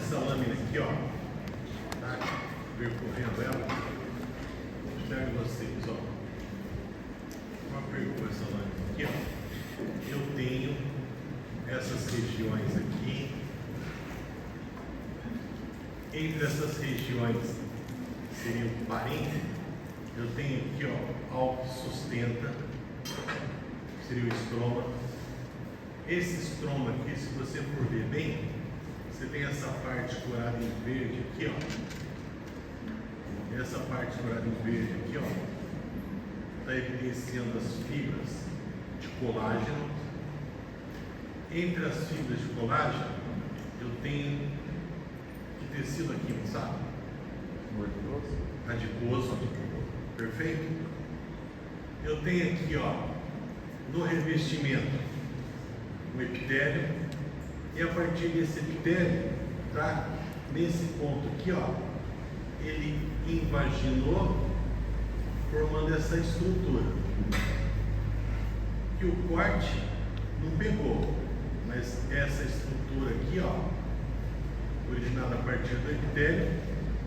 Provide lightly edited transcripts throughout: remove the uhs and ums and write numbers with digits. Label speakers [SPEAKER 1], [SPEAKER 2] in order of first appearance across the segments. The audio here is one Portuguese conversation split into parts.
[SPEAKER 1] essa lâmina aqui, ó, tá? Percorrendo ela, observe vocês, ó. Uma percorrendo essa lâmina aqui, ó. Eu tenho essas regiões aqui. Entre essas regiões seria o parênteses. Eu tenho aqui, ó, algo que sustenta, seria o estroma. Esse estroma aqui, se você for ver bem, você tem essa parte corada em verde aqui, ó. Essa parte corada em verde aqui, ó, está evidenciando as fibras de colágeno. Entre as fibras de colágeno, eu tenho que tecido aqui, não sabe? Adiposo. Perfeito? Eu tenho aqui, ó, no revestimento, o epitélio, e a partir desse epitélio, tá? Nesse ponto aqui, ó, ele invaginou, formando essa estrutura. Que o corte não pegou, mas essa estrutura aqui, ó, originada a partir do epitélio,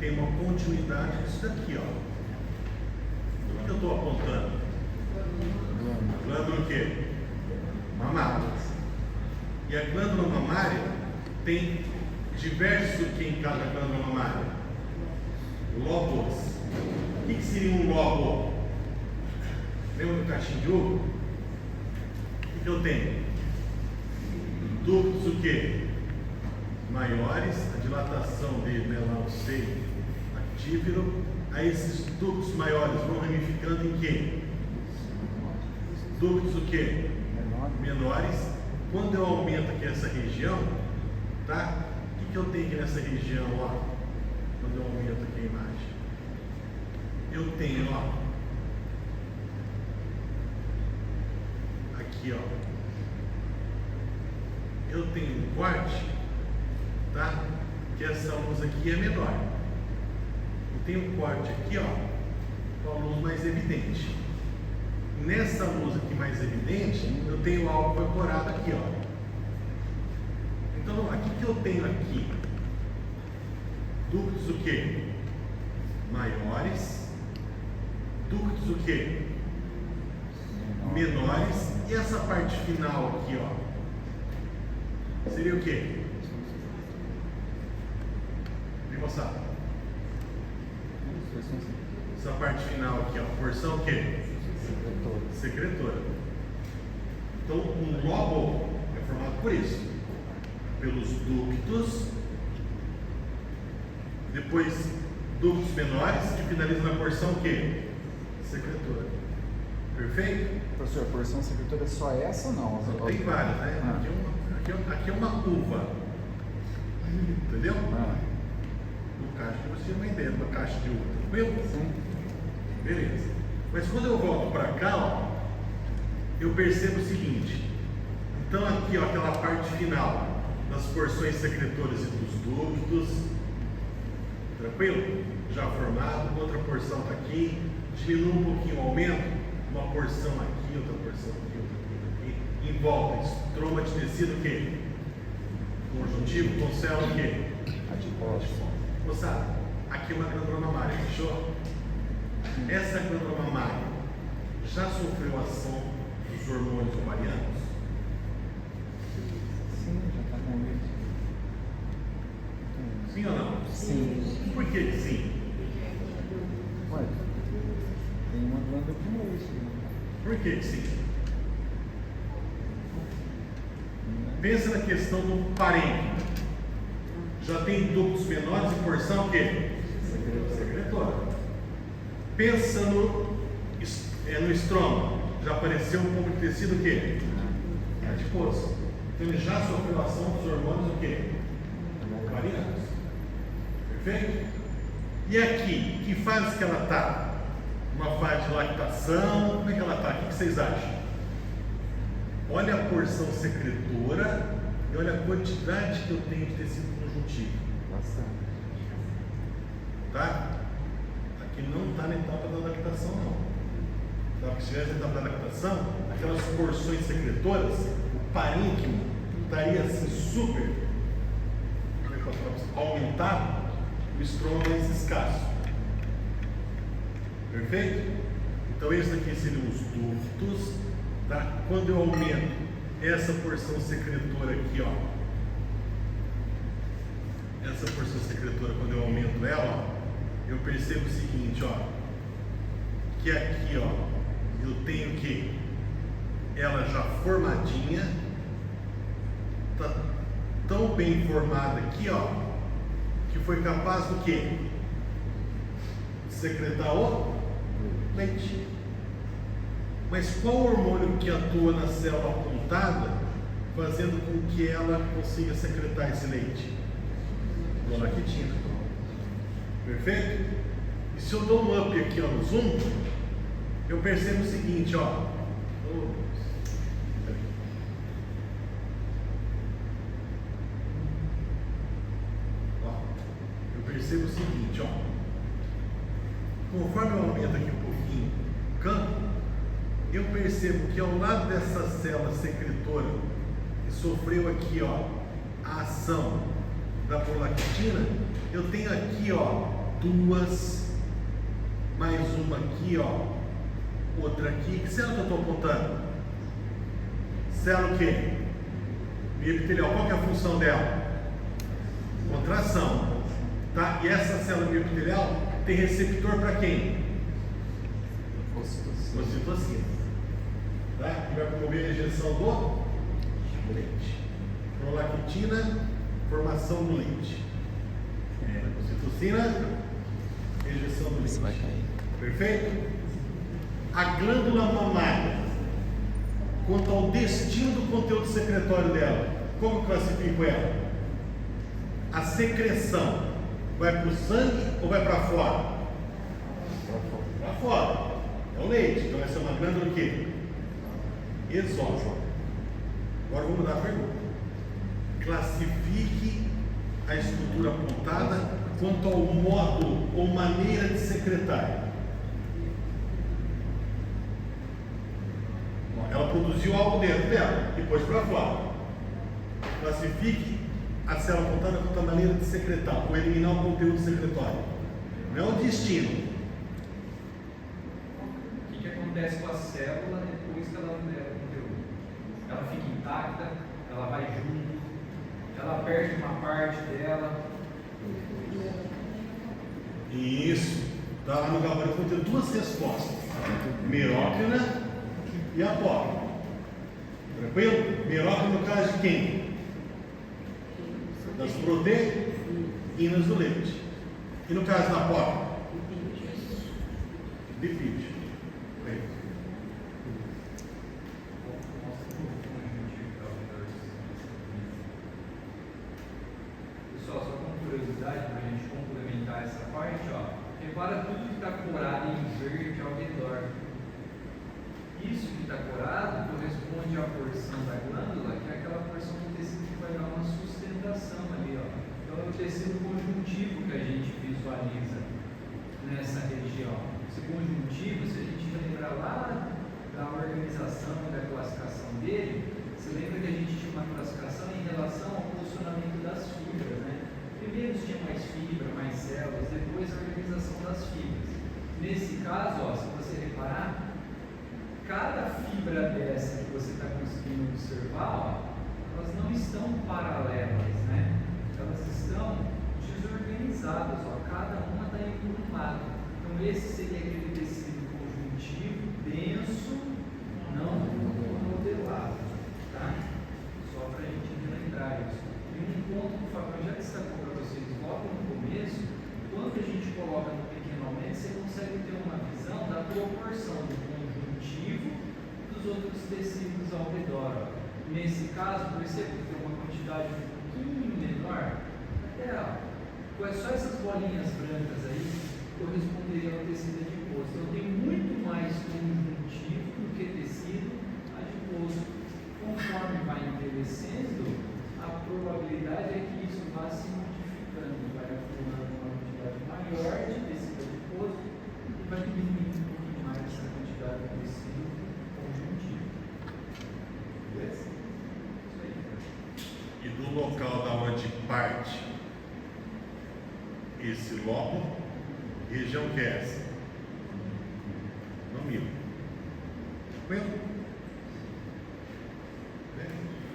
[SPEAKER 1] tem uma continuidade disso daqui, ó. O que eu estou apontando? Glândula o quê? Mamária. E a glândula mamária tem diversos o que em cada glândula mamária? Lóbulos. O que seria um lóbulo? Lembra do cachinho de uva? O que eu tenho? Ductos o quê? Maiores, a dilatação dele, né, lá no seio actífero. Aí esses ductos maiores vão ramificando em quê? Ductos o quê? Menores. Quando eu aumento aqui essa região, tá? O que eu tenho aqui nessa região, ó? Quando eu aumento aqui a imagem, eu tenho, ó, aqui, ó, eu tenho um corte, tá? Que essa luz aqui é menor. Eu tenho um corte aqui, ó, com a luz mais evidente. Nessa luz aqui mais evidente, eu tenho algo percorado aqui, ó. Então, aqui que eu tenho aqui, ductos o quê? Maiores. Ductos o quê? Menores. E essa parte final aqui, ó, seria o quê? Me mostrar. Essa parte final aqui, ó, porção o quê? Secretora. Então, um lóbulo é formado por isso, pelos ductos, depois ductos menores que finalizam na porção o quê? Secretora. Perfeito?
[SPEAKER 2] Professor, a porção secretora é só essa ou não?
[SPEAKER 1] Tem várias, né? Aqui é uma uva. Entendeu? No caixa, você tem uma ideia de uma caixa de uva. Tranquilo?
[SPEAKER 2] Sim.
[SPEAKER 1] Beleza. Mas quando eu volto para cá, ó, eu percebo o seguinte. Então aqui, ó, aquela parte final das porções secretoras e dos ductos, tranquilo? Já formado, outra porção está aqui, diminui um pouquinho o aumento, uma porção aqui, outra porção aqui, outra aqui, em volta, estroma de tecido o quê? Conjuntivo, com célula o quê?
[SPEAKER 2] Adipócito.
[SPEAKER 1] Moçada, aqui é uma glândula mamária, fechou? Essa glândula mamária já sofreu ação dos hormônios ovarianos?
[SPEAKER 2] Sim, já está com isso.
[SPEAKER 1] Sim ou não?
[SPEAKER 2] Sim.
[SPEAKER 1] Por que que sim?
[SPEAKER 2] Ué, tem uma glândula com isso.
[SPEAKER 1] Por que que sim? Pensa na questão do parênquima. Já tem ductos menores e porção o quê? Secretora. Pensa no estroma. Já apareceu um pouco de tecido o quê? Adiposo. Então ele já sofreu ação dos hormônios o quê? Ovarianos. Perfeito? E aqui, que fase que ela está? Uma fase de lactação? Como é que ela está? O que vocês acham? Olha a porção secretora e olha a quantidade que eu tenho de tecido conjuntivo.
[SPEAKER 2] Bastante.
[SPEAKER 1] Tá? Aqui não está na etapa da lactação, não. Tá? Porque se tivesse na etapa da lactação, aquelas porções secretoras, o parênquima estaria assim super. Como é que eu falo? aumentado, o estroma é mais escasso. Perfeito? Então, esses aqui seriam os ductos. Tá? Quando eu aumento essa porção secretora aqui, ó, essa porção secretora, quando eu aumento ela, ó, eu percebo o seguinte, ó, que aqui, ó, eu tenho que ela já formadinha, tá tão bem formada aqui, ó, que foi capaz do quê? Secretar o leite. Mas qual hormônio que atua na célula apontada, fazendo com que ela consiga secretar esse leite? Prolactina. Perfeito? E se eu dou um up aqui, ó, no zoom, eu percebo o seguinte, ó. Eu percebo o seguinte, ó. Conforme eu aumento aqui um pouquinho o campo, eu percebo que ao lado dessa célula secretora que sofreu aqui, ó, a ação da prolactina, eu tenho aqui, ó, duas, mais uma aqui, ó, outra aqui. Que célula que eu estou apontando? Célula o quê? Miopitelial. Qual que é a função dela? Contração. Tá? E essa célula miopitelial tem receptor para quem? Ocitocina. Tá? Que vai promover a ejeção do leite. Prolactina, formação do leite. Ocitocina, ejeção do leite.
[SPEAKER 2] Isso vai cair.
[SPEAKER 1] Perfeito? A glândula mamária, quanto ao destino do conteúdo secretório dela, como eu classifico ela? A secreção vai para o sangue ou vai para fora? Para fora. É o leite. Então essa é uma glândula o quê? Exógena. Agora vamos mudar a pergunta. Classifique a estrutura apontada quanto ao modo ou maneira de secretar. Ela produziu algo dentro dela e pôs para fora. Classifique a célula apontada quanto à maneira de secretar ou eliminar o conteúdo secretório. Não é o destino.
[SPEAKER 3] O que acontece com a célula depois que ela libera o conteúdo? Ela fica intacta, ela vai junto, ela perde uma parte dela.
[SPEAKER 1] Isso. Está lá no gabarito, vou ter duas respostas: merócrina e apócrina. Tranquilo? Merócrina no caso de quem? Das proteínas do leite. E no caso da apócrina? Lipídio.
[SPEAKER 3] Pessoal, só com curiosidade, para a gente complementar essa parte, ó, repara tudo que está corado em verde ao redor. Isso que está corado corresponde à porção da glândula, que é aquela porção do tecido que vai dar uma sustentação ali, ó. Então é o tecido conjuntivo que a gente visualiza nessa região. Esse conjuntivo, se a gente lembrar lá da organização e da classificação dele, você lembra que a gente tinha uma classificação em relação ao posicionamento das fibras, né? Primeiro tinha mais fibra, mais células, depois a organização das fibras. Nesse caso, ó, se você reparar, cada fibra dessa que você está conseguindo observar, ó, elas não estão paralelas, né? Elas estão desorganizadas, ó, cada uma está indo para um lado. Então esse seria aquele tecido conjuntivo denso, não modelado, tá? Só para a gente lembrar isso. E um ponto que o Fábio já destacou para vocês logo no começo, quando a gente coloca no pequeno aumento, você consegue ter uma visão da proporção do conjuntivo dos outros tecidos ao redor. Ó. Nesse caso, perceba que tem uma quantidade um pouquinho menor, até ó, só essas bolinhas brancas aí corresponderiam ao tecido adiposo. Então tem muito mais conjuntivo do que tecido adiposo. Conforme vai envelhecendo, a probabilidade é que isso vá se modificando, vai acumulando uma quantidade maior de tecido adiposo e vai diminuindo um pouquinho mais essa quantidade de tecido conjuntivo. Beleza? Isso aí.
[SPEAKER 1] E do local da onde parte esse lóbulo, região que é essa? Mamilo. Tranquilo?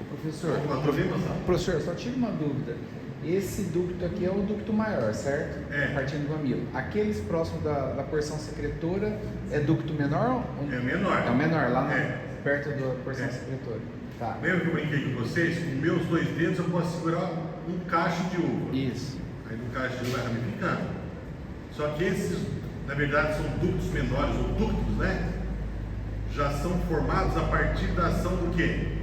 [SPEAKER 2] Professor,
[SPEAKER 1] Alguma dúvida, Gonçalo?
[SPEAKER 2] professor, só tira uma dúvida. Esse ducto aqui é o ducto maior, certo?
[SPEAKER 1] É.
[SPEAKER 2] Partindo do mamilo. Aqueles próximos da porção secretora é ducto menor?
[SPEAKER 1] É menor.
[SPEAKER 2] É o menor, lá
[SPEAKER 1] É.
[SPEAKER 2] perto da porção
[SPEAKER 1] É.
[SPEAKER 2] secretora. Tá.
[SPEAKER 1] Lembra que eu brinquei com vocês? Com meus 2 dedos eu posso segurar um cacho de uva.
[SPEAKER 2] Isso.
[SPEAKER 1] Aí no cacho de uva vai ramificando. Só que esses, na verdade, são ductos menores, ou ductos, né? Já são formados a partir da ação do quê?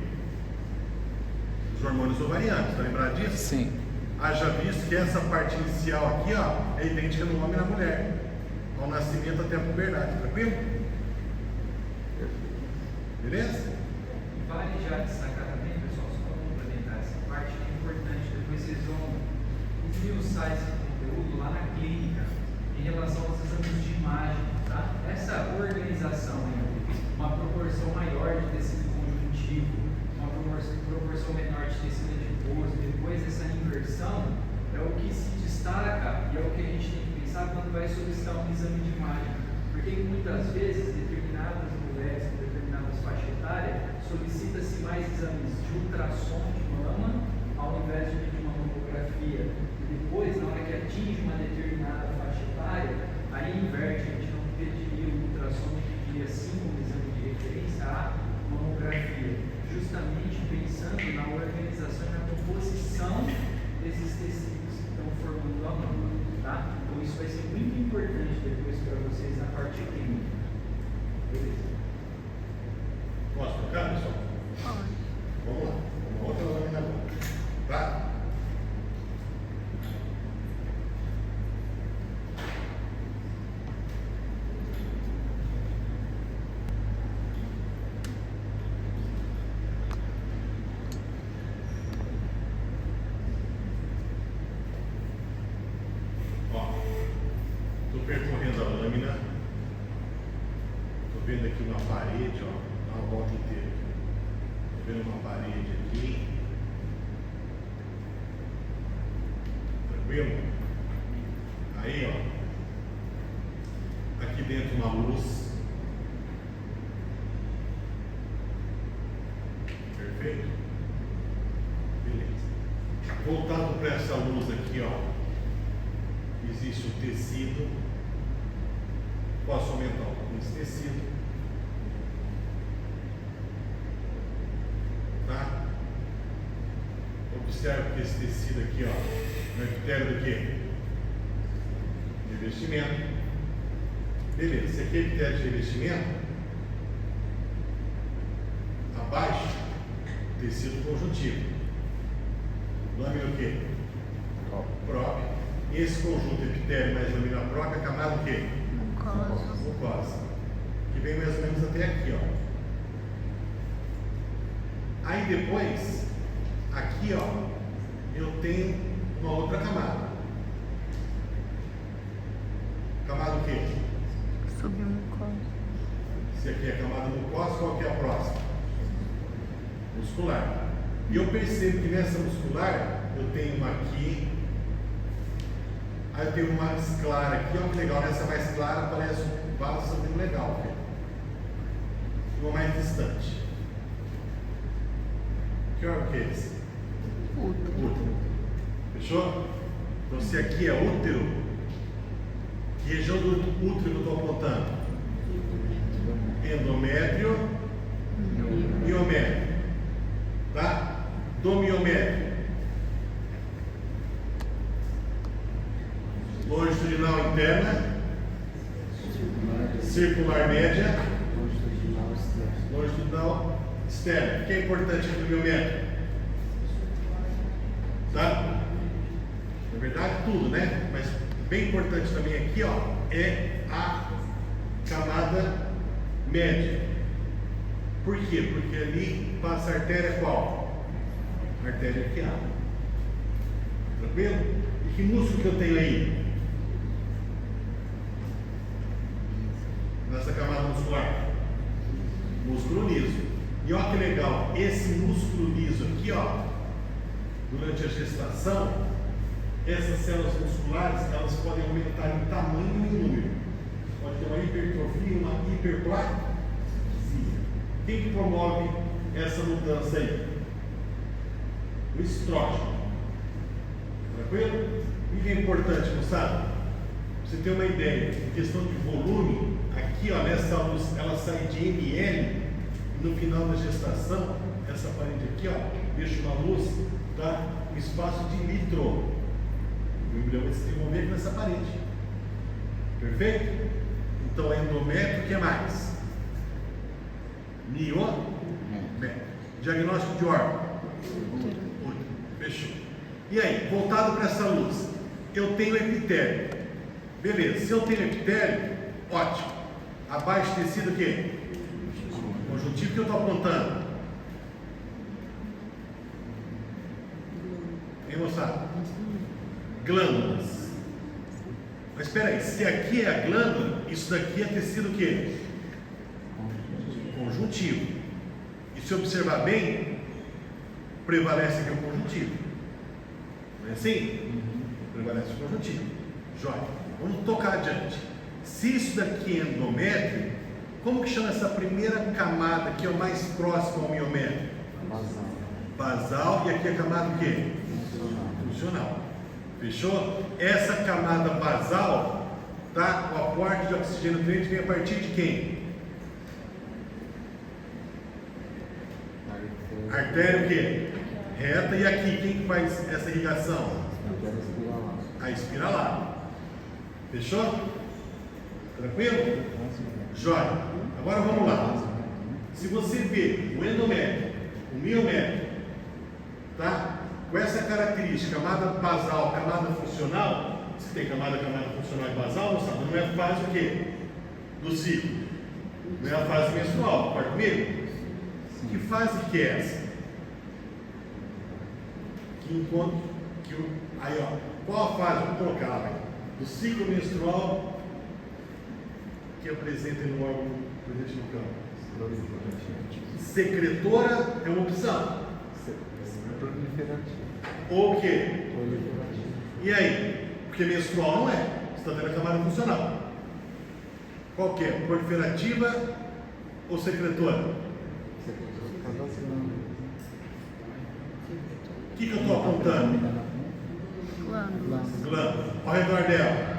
[SPEAKER 1] Dos hormônios ovarianos, tá lembrado disso?
[SPEAKER 2] Sim.
[SPEAKER 1] Haja visto que essa parte inicial aqui, ó, é idêntica no homem e na mulher, ao nascimento até a puberdade, tranquilo? Beleza?
[SPEAKER 3] E vale já destacar também, pessoal, só para complementar essa parte, que é importante, depois vocês vão esmiuçar esse conteúdo lá na clínica, em relação aos exames de imagem, tá? Essa organização aí, uma proporção maior de tecido conjuntivo, uma proporção menor de tecido adiposo, depois essa inversão, é o que se destaca e é o que a gente tem que pensar quando vai solicitar um exame de imagem. Porque muitas vezes, determinadas mulheres com determinadas faixas etárias, solicita-se mais exames de ultrassom de mama, ao invés de pedir uma mamografia. E depois, na hora que atinge uma determinada faixa etária, aí inverte, a gente não pediria o ultrassom, pediria sim um exame de referência à mamografia, justamente pensando na organização e na composição desses tecidos que estão formando a mama, tá? Então isso vai ser muito importante depois para vocês na parte clínica. Beleza?
[SPEAKER 1] Posso tocar, pessoal? Vamos lá. Uma outra lâmina agora. Tá? Ó, estou percorrendo a lâmina. Estou vendo aqui uma parede, ó. Dá uma volta inteira. Estou vendo uma parede aqui. Tranquilo? Aí, ó. Aqui dentro uma luz. Perfeito? Beleza. Voltado para essa luz aqui, ó. Existe o tecido. Posso aumentar um pouquinho esse tecido. Tá? Observe que esse tecido aqui, ó, é um epitélio do quê? De revestimento. Beleza, esse aqui é epitélio de revestimento. Abaixo, tecido conjuntivo. Lâmina o quê? Própria. Esse conjunto epitélio mais lâmina própria, camada o quê? Mucosa. Que vem mais ou menos até aqui, ó. Aí depois, aqui, ó, eu tenho uma outra camada. Camada o quê?
[SPEAKER 4] Submucosa.
[SPEAKER 1] Se aqui é a camada mucosa, qual que é a próxima? Muscular. E eu percebo que nessa muscular, eu tenho uma aqui. Aí eu tenho uma mais clara aqui, ó, que legal, nessa mais clara parece um vaso bem legal, filho. E uma mais distante. Que órgão que é esse? Útero. Fechou? Então se aqui é útero, que região do útero que eu estou apontando? Endométrio, miométrio. Tá? Do miométrio. Longitudinal interna, circular média, longitudinal externa. O que é importante aqui do miométrio? Tá? Na verdade, tudo, né? Mas bem importante também aqui, ó, é a camada média. Por quê? Porque ali passa a artéria qual? A artéria arqueada. Tranquilo? E que músculo que eu tenho aí? Nessa camada muscular? Músculo liso. E olha que legal, esse músculo liso aqui, ó, durante a gestação, essas células musculares, elas podem aumentar em tamanho e em número. Pode ter uma hipertrofia e uma hiperplasia. Quem que promove essa mudança aí? O estrógeno. Tranquilo? O que é importante, moçada? Pra você ter uma ideia, em questão de volume, aqui ó, nessa luz, ela sai de ml, e no final da gestação, essa parede aqui ó, deixa uma luz, dá um espaço de litro. O embrião vai se desenvolver aqui nessa parede. Perfeito? Então é endométrio, o que mais? Miométrio. Diagnóstico de órgão. Útero. Fechou. E aí, voltado para essa luz, eu tenho epitélio. Beleza, se eu tenho epitélio, ótimo. Abaixo tecido o quê? Conjuntivo que eu estou apontando. Hein, moçada? Glândulas. Mas espera aí, se aqui é a glândula, isso daqui é tecido o quê? Conjuntivo. E se observar bem, prevalece aqui o conjuntivo. Não é assim? Prevalece o conjuntivo. Jóia. Vamos tocar adiante. Se isso daqui é endométrio, como que chama essa primeira camada que é o mais próximo ao miométrio?
[SPEAKER 2] Basal.
[SPEAKER 1] Basal. E aqui a camada o quê? Funcional. Fechou? Essa camada basal, tá? O aporte de oxigênio nutriente vem a partir de quem? Artéria o quê? Reta. E aqui, quem que faz essa irrigação? A espiralar. Fechou? Tranquilo? Jóia. Agora vamos lá. Se você vê o endométrio, o miométrio, tá? Com essa característica, camada basal, camada funcional, se tem camada funcional e basal, moçada, não é a fase o quê? Do ciclo. Não é a fase menstrual, concorda comigo? Que fase que é essa? Aí ó, qual a fase? Vou colocar lá, do ciclo menstrual que apresenta no órgão presente no campo. Secretora é uma opção. Ou o quê? E aí? Porque menstrual não é. Você está tendo a camada funcional. Qual que é? Proliferativa ou secretora? O que eu estou apontando? Glândula. Ao redor dela?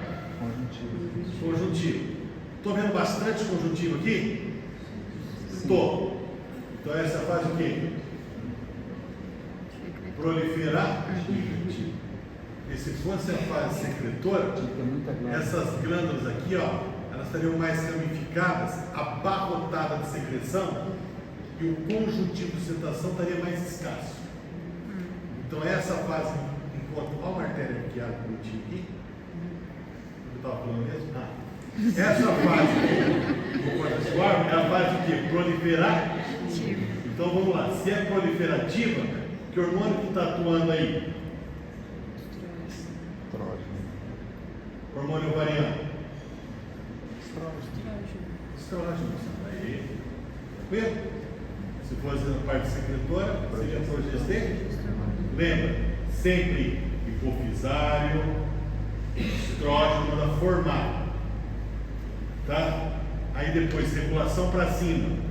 [SPEAKER 1] Conjuntivo. Estou vendo bastante conjuntivo aqui? Estou. Então essa faz o quê? Proliferar. E se fosse a fase secretora, essas glândulas aqui, ó, elas estariam mais ramificadas, abarrotadas de secreção, e o conjuntivo de sustentação estaria mais escasso. Então essa fase, enquanto olha uma artéria que há bonitinho aqui, eu estava falando mesmo? Essa fase do órgão é a fase de quê? Proliferar. Então vamos lá, se é proliferativa, que hormônio que está atuando aí? Hormônio ovariano. Estrógeno. Aí. Tranquilo? Se fosse na parte secretora, seria progesterona. Lembra? Sempre hipofisário, estrógeno manda formar. Tá? Aí depois, regulação para cima.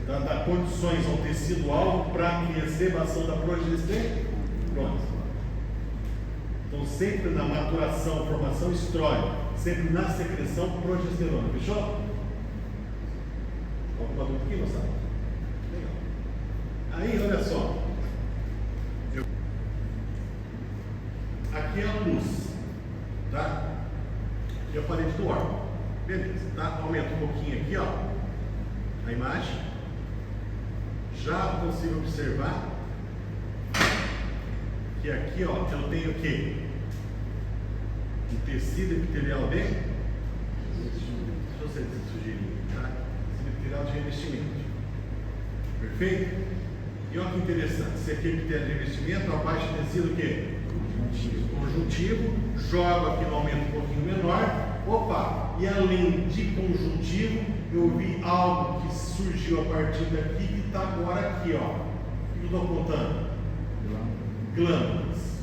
[SPEAKER 1] Dá condições ao tecido alvo para receba a ação da progesterona. Pronto. Então, sempre na maturação, formação, estrógeno. Sempre na secreção, progesterona. Fechou? Alguma dúvida aqui, moçada? Legal. Aí, olha só. Aqui é a luz. Tá? Aqui é a parede do órgão. Beleza, tá? Aumenta um pouquinho aqui, ó. A imagem. Já consigo observar que aqui, ó, eu tenho o quê? Um tecido epitelial de? Deixa eu ser sugerir, tá? Tecido epitelial de revestimento. Perfeito? E olha que interessante, se aqui é epitélio de revestimento, abaixo do tecido o quê? Conjuntivo, jogo aqui no aumento um pouquinho menor. Opa, e além de conjuntivo, eu vi algo que surgiu a partir daqui que está agora aqui, ó. O que eu estou apontando? Glândulas.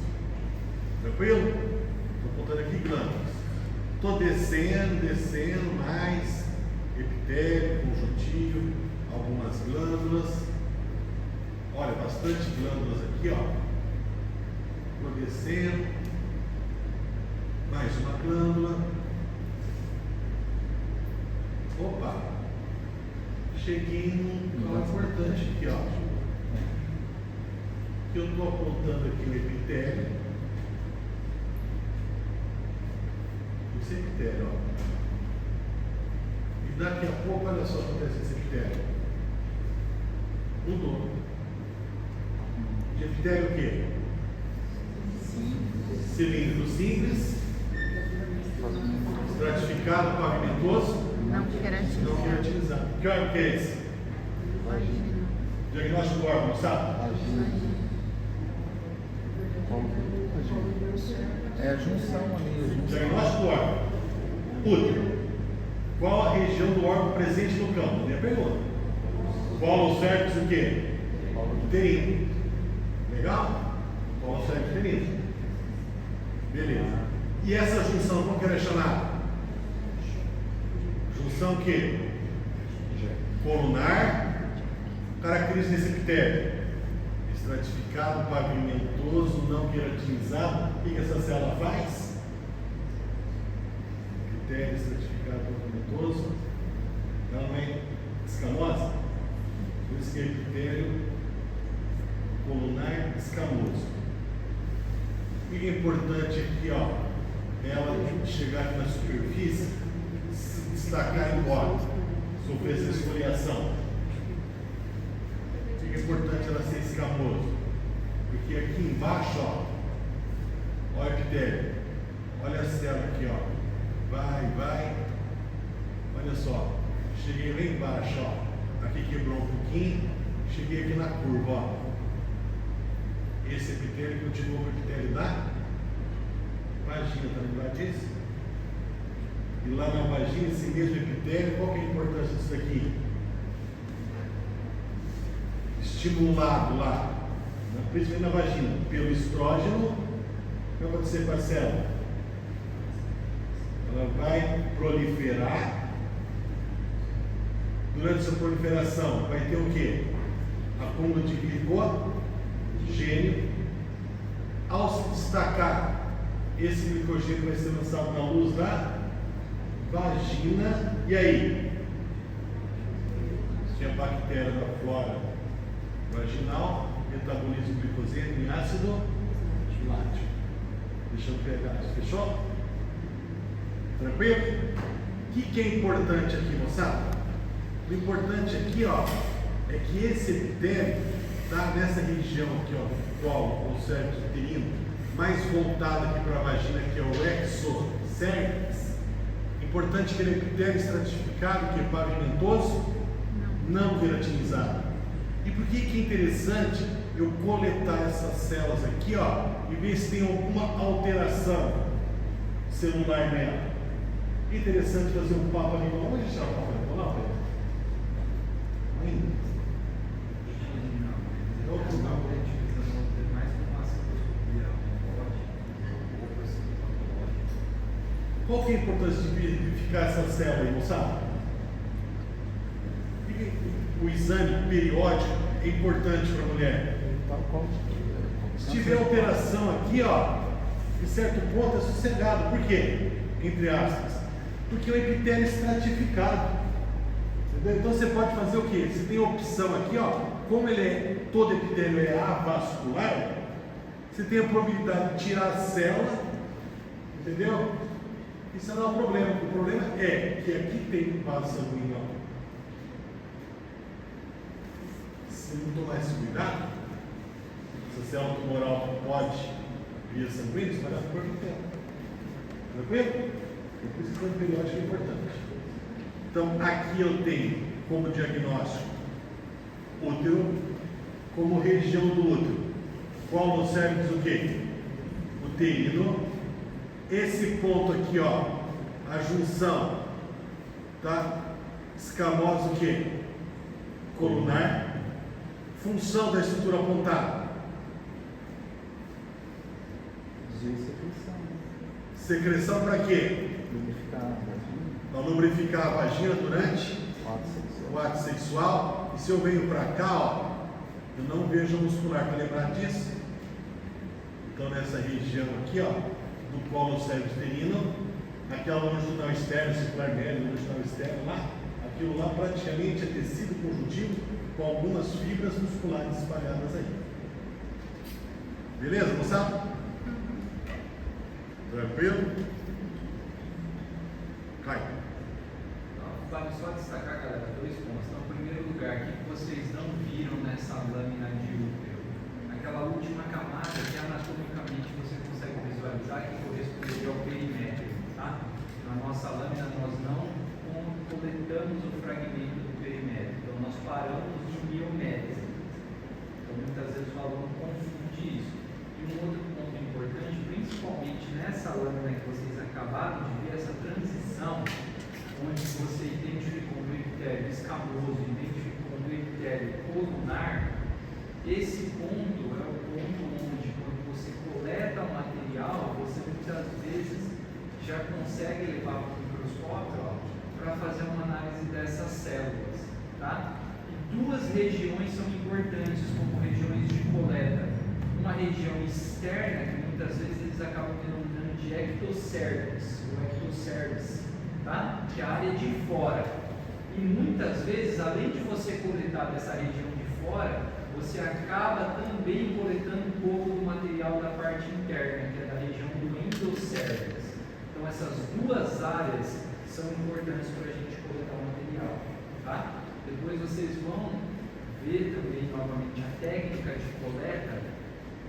[SPEAKER 1] Tranquilo? Estou apontando aqui glândulas. Estou descendo mais epitélio, conjuntivo, algumas glândulas. Olha, bastante glândulas aqui, ó. Estou descendo. Mais uma glândula. Opa! Cheguei num local importante aqui, ó. Que eu estou apontando aqui o epitélio. Esse epitélio, ó. E daqui a pouco, olha só o que acontece nesse epitélio. Mudou. De epitélio o quê? Cilíndrico simples, estratificado, pavimentoso,
[SPEAKER 4] Não queratinizado.
[SPEAKER 1] não queratinizado. Que órgão que é esse?
[SPEAKER 4] Vagina.
[SPEAKER 1] Diagnóstico do órgão, sabe?
[SPEAKER 2] É a junção ali.
[SPEAKER 1] Diagnóstico do órgão. Útero. Qual a região do órgão presente no campo? Minha pergunta. Polo cervix o quê? Uterino. Legal? Polo cervix uterino. Beleza. E essa junção, como que ela é chamada? Junção o quê? Colunar. Característica desse epitélio. Estratificado, pavimentoso, não queratinizado. O que essa célula faz? Epitélio estratificado, pavimentoso. Ela não é escamosa? Por isso que é epitélio colunar escamoso. O que é importante aqui, ó? Ela chegar aqui na superfície, se destacar embora, sofrer essa esfoliação. O que é importante ela ser escamoso? Porque aqui embaixo, ó, olha o epitélio, olha a célula aqui, ó, vai, olha só, cheguei lá embaixo, ó, aqui quebrou um pouquinho, cheguei aqui na curva, ó. Esse epitélio continua com o epitélio da vagina, tá lembrado disso? E lá na vagina, esse mesmo epitélio, qual que é a importância disso aqui? Estimulado lá, principalmente na vagina, pelo estrógeno, o que vai acontecer com a célula? Ela vai proliferar. Durante essa proliferação, vai ter o quê? Acúmulo de glicogênio. Ao se destacar, esse glicogênio vai ser lançado na luz da vagina. E aí? Se a bactéria da flora vaginal metaboliza o glicogênio em ácido lático. Deixa eu pegar isso. Fechou? Tranquilo? O que é importante aqui, moçada? O importante aqui, ó, é que esse epitélio está nessa região aqui, ó, colo ou cervix uterino, mais voltado aqui para a vagina, que é o exocervix. Importante que ele é epitélio estratificado, que é pavimentoso, não queratinizado. E por que é interessante eu coletar essas células aqui, ó, e ver se tem alguma alteração celular nela? É interessante fazer um papo ali. Vamos deixar o papo ali, não, Pedro? Ainda. Outro não. Qual que é a importância de verificar essa célula aí, moçada? O exame periódico é importante para a mulher. Se tiver alteração aqui, ó, em certo ponto é sossegado. Por quê? Entre aspas. Porque o epitélio é estratificado. Entendeu? Então você pode fazer o quê? Você tem a opção aqui, ó, como ele é, todo epitélio é avascular, você tem a probabilidade de tirar a célula, entendeu? Isso não é um problema. O problema é que aqui tem vaso sanguíneo. Se não tomar esse cuidado, essa célula tumoral pode via sanguínea espalhar por corpo inteiro. Tranquilo? Por isso que o periódico é importante. Então, aqui eu tenho como diagnóstico útero, como região do útero. Qual no cervix o quê? Uterino. Esse ponto aqui, ó, a junção, tá? Escamosa o quê? Colunar. Função da estrutura apontada. Secreção para quê?
[SPEAKER 2] Lubrificar.
[SPEAKER 1] Para lubrificar a vagina durante
[SPEAKER 2] Ato sexual.
[SPEAKER 1] o ato sexual. E se eu venho para cá, ó, eu não vejo muscular. Quer lembrar disso? Então nessa região aqui, ó, do colo cervicuterino, aquela longitudinal externa, circular médio, longitudinal externa lá, aquilo lá praticamente é tecido conjuntivo com algumas fibras musculares espalhadas aí. Beleza, moçada? Tranquilo? Cai.
[SPEAKER 3] Então, vale só destacar, galera, 2 pontos. Então, em primeiro lugar, o que vocês não viram nessa lâmina de útero? Aquela última camada que anatomicamente você consegue visualizar que corresponde ao perimétrio, tá? Na nossa lâmina nós não coletamos o fragmento do perimétrio, então nós paramos de miométrise. Então muitas vezes o aluno confunde isso. E um outro ponto importante, principalmente nessa lâmina que vocês acabaram de ver, essa transição, onde você identificou um epitélio escamoso, identificou um epitélio colunar, esse ponto é o ponto onde, quando você coleta o material, você muitas vezes já consegue levar para o microscópio para fazer uma análise dessas células, tá? E 2 regiões são importantes como regiões de coleta. Uma região externa, que muitas vezes eles acabam denominando de ectocervix, ou ectocervix, tá? Que é a área de fora. E muitas vezes, além de você coletar dessa região de fora, você acaba também coletando um pouco do material da parte interna, que é da região do endocervix. Então essas 2 áreas são importantes para a gente coletar o material, tá? Depois vocês vão ver também novamente a técnica de coleta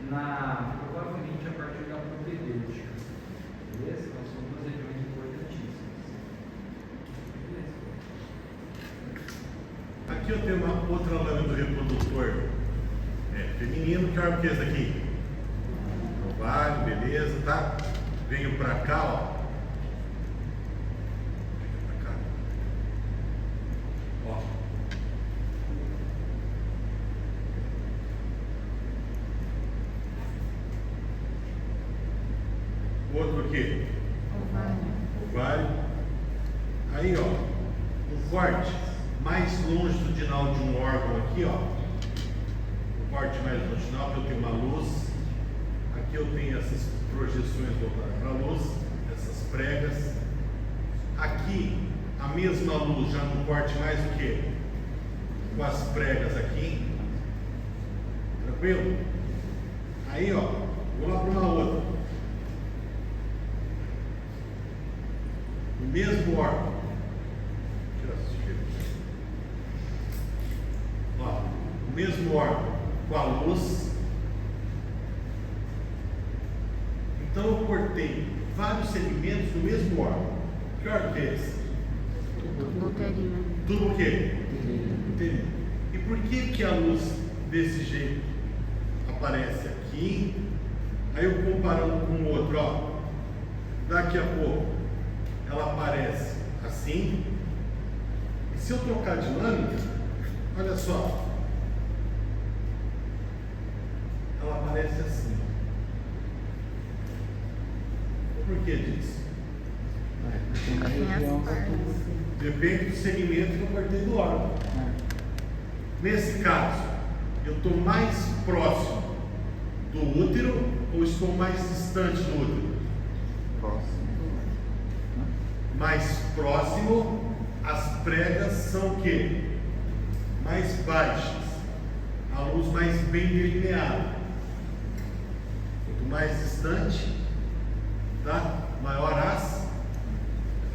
[SPEAKER 3] provavelmente a partir da propedêutica, beleza? Então são 2 regiões importantíssimas, beleza?
[SPEAKER 1] Aqui eu tenho uma outra lâmina do reprodutor feminino, que é essa aqui. Ovário, beleza, tá? Venho pra cá, ó. Venho pra cá. Ó. Outro aqui. Ovário. Aí, ó. O corte mais longitudinal de um órgão aqui, ó. O corte mais longitudinal, que eu tenho uma luz. Aqui eu tenho essas projeções voltadas para a luz, essas pregas. Aqui, a mesma luz, já no corte mais o que? Com as pregas aqui. Tranquilo? Aí, ó, vou lá para uma outra. O mesmo órgão. Tira essa sujeira. Ó, o mesmo órgão com a luz. Então eu cortei vários segmentos do mesmo órgão. Que órgão que é esse?
[SPEAKER 4] Uterino.
[SPEAKER 1] Tubo o quê? Uterino. E por que a luz desse jeito aparece aqui? Aí eu comparando com o outro, ó. Daqui a pouco ela aparece assim. E se eu trocar de lâmina, olha só. Ela aparece assim. Por que disso?
[SPEAKER 4] Tem as partes.
[SPEAKER 1] Depende do segmento que eu cortei do órgão. Nesse caso, eu estou mais próximo do útero ou estou mais distante do útero?
[SPEAKER 2] Próximo.
[SPEAKER 1] Mais próximo, as pregas são o quê? Mais baixas. A luz mais bem delineada. Quanto mais distante, tá? Maior as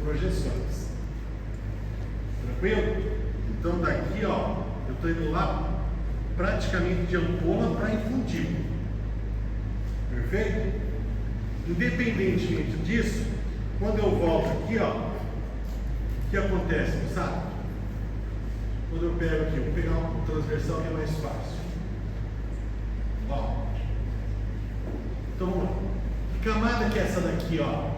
[SPEAKER 1] projeções. Tranquilo? Então daqui, ó, eu estou indo lá praticamente de ampola para infundíbulo. Perfeito? Independentemente disso, quando eu volto aqui, ó, o que acontece, sabe? Quando eu pego aqui, vou pegar um transversal que é mais fácil. Ó. Então vamos lá. Que camada que é essa daqui, ó?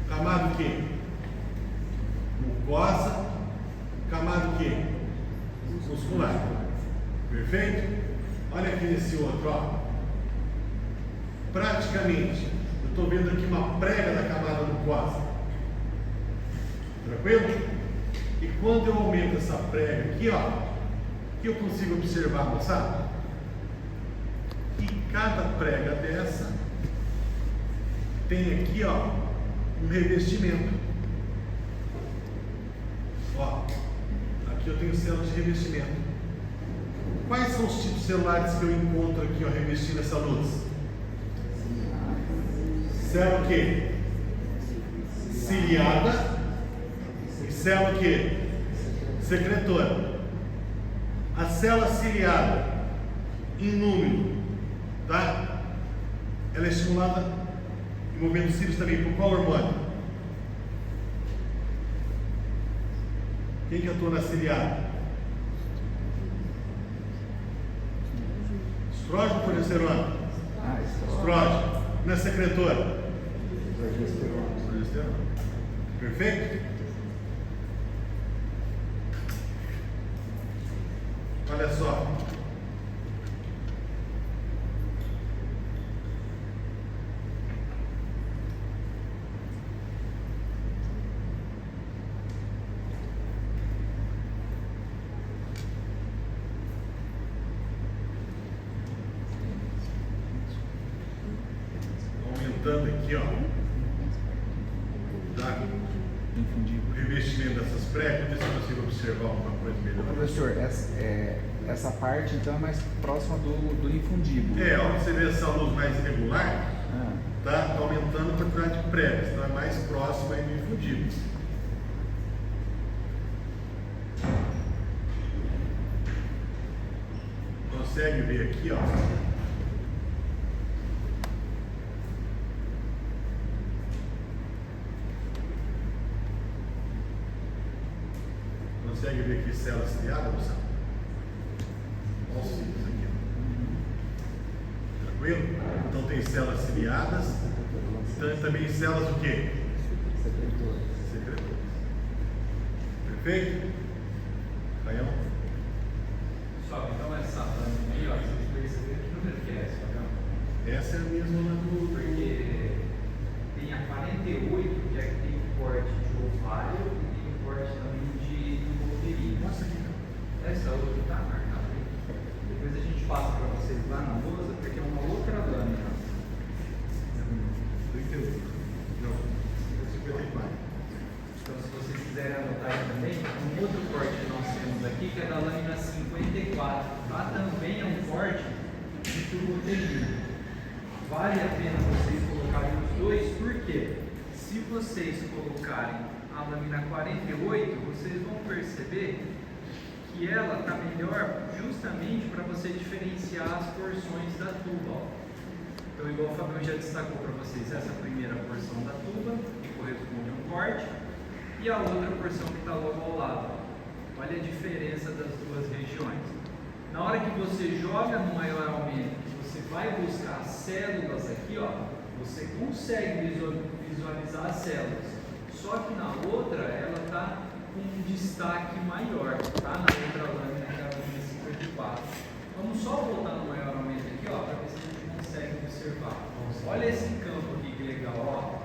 [SPEAKER 1] Camada o quê? Mucosa. Camada o quê? Muscular. Perfeito? Olha aqui nesse outro, ó. praticamente, eu estou vendo aqui uma prega da camada mucosa. Tranquilo? E quando eu aumento essa prega aqui, ó, o que eu consigo observar, moçada? Que cada prega dessa tem aqui, ó, um revestimento. Ó, aqui eu tenho células de revestimento. Quais são os tipos celulares que eu encontro aqui, ó, revestindo essa luz? Célula o quê? Ciliada. E célula o quê? Secretora. A célula ciliada, em número, tá? Ela é estimulada em movimento cílios também por qual hormônio? Quem que atua na ciliada? Estrógeno ou progesterona? Estrógeno. Na secretora? Progesterona. Perfeito? Olha só. Aumentando aqui, ó, tá? O revestimento dessas pregas, ver se eu consigo observar alguma coisa melhor.
[SPEAKER 2] Professor, essa parte então é mais próxima do infundíbulo.
[SPEAKER 1] É, ó, você vê essa luz mais irregular,
[SPEAKER 2] Ah,
[SPEAKER 1] tá? Tá aumentando a quantidade de pregas, então é mais próximo aí do infundíbulo. Consegue ver aqui, ó. Consegue ver aqui célula ciliada, moção? Olha os cílios aqui. Tranquilo? Então tem células ciliadas. Então também células o quê? Secretoras. Perfeito? Raião?
[SPEAKER 3] Só, então essa lâmina aí, ó, vocês perceberam que número que é essa, Fabião?
[SPEAKER 1] Essa é a mesma lá do.
[SPEAKER 3] Porque tem a 48, que é que tem o corte de ovário e tem o corte também de uterino.
[SPEAKER 1] Mostra aqui.
[SPEAKER 3] Essa outra está marcada aí. Depois a gente passa para vocês lá na lousa, porque é uma outra lâmina.
[SPEAKER 1] 38. Não. 54.
[SPEAKER 3] Então, se vocês quiserem anotar aí também, um outro corte que nós temos aqui, que é da lâmina 54. Lá também é um corte de tubo-uterino. Vale a pena vocês colocarem os dois, porque se vocês colocarem a lâmina 48, vocês vão perceber que ela está melhor justamente para você diferenciar as porções da tuba. Ó. Então, igual o Fabião já destacou para vocês, essa primeira porção da tuba, que corresponde a um corte, e a outra porção que está logo ao lado. Ó. Olha a diferença das duas regiões. Na hora que você joga no maior aumento, que você vai buscar as células aqui, ó, você consegue visualizar as células. Só que na outra, ela está com um destaque maior, tá? Na outra lâmina, que é a lâmina 54. Vamos só voltar no maior aumento aqui, ó, para ver se a gente consegue observar. Olha esse campo aqui, que legal, ó.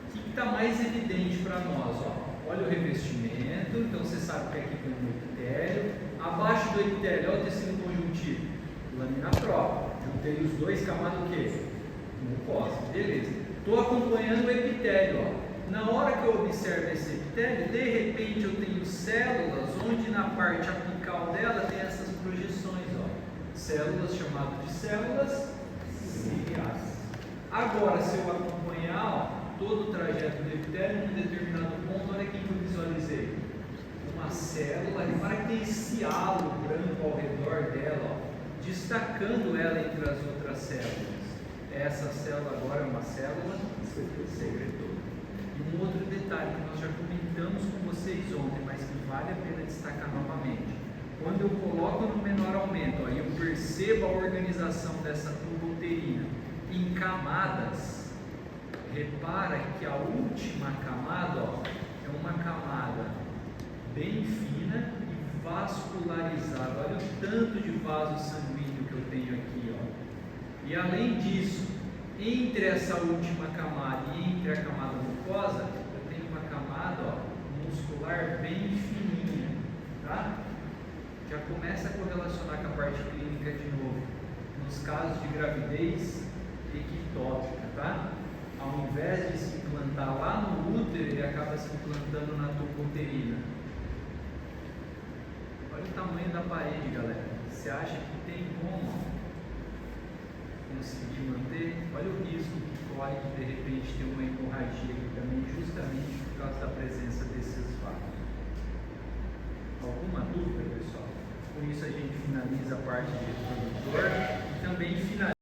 [SPEAKER 3] O que está mais evidente para nós, ó? Olha o revestimento, então você sabe que aqui tem um epitélio. Abaixo do epitélio, olha o tecido conjuntivo, lâmina própria. Juntei os dois, camada o quê? Mucosa, beleza. Estou acompanhando o epitélio, ó. Na hora que eu observo esse epitélio, de repente eu tenho células onde na parte apical dela tem essas projeções, ó. Células chamadas de células ciliadas. Agora, se eu acompanhar, ó, todo o trajeto do epitélio, num determinado ponto, olha aqui que eu visualizei. Uma célula, repara que tem esse halo branco ao redor dela, ó, destacando ela entre as outras células. Essa célula agora é uma célula secretora. E um outro detalhe que nós já comentamos com vocês ontem, mas que vale a pena destacar novamente. Quando eu coloco no menor aumento, ó, e eu percebo a organização dessa tuba uterina em camadas, repara que a última camada, ó, é uma camada bem fina e vascularizada. Olha o tanto de vaso sanguíneo que eu tenho aqui, ó. E E além disso, entre essa última camada e entre a camada mucosa, eu tenho uma camada, ó, muscular bem fininha, tá? Já começa a correlacionar com a parte clínica de novo, nos casos de gravidez ectópica, tá? Ao invés de se implantar lá no útero, ele acaba se implantando na tuba uterina. Olha o tamanho da parede, galera. Você acha que tem como conseguir manter? Olha o risco que corre de repente ter uma hemorragia aqui também, justamente por causa da presença desses vasos. Alguma dúvida, pessoal? Com isso a gente finaliza a parte de reprodutor e também finaliza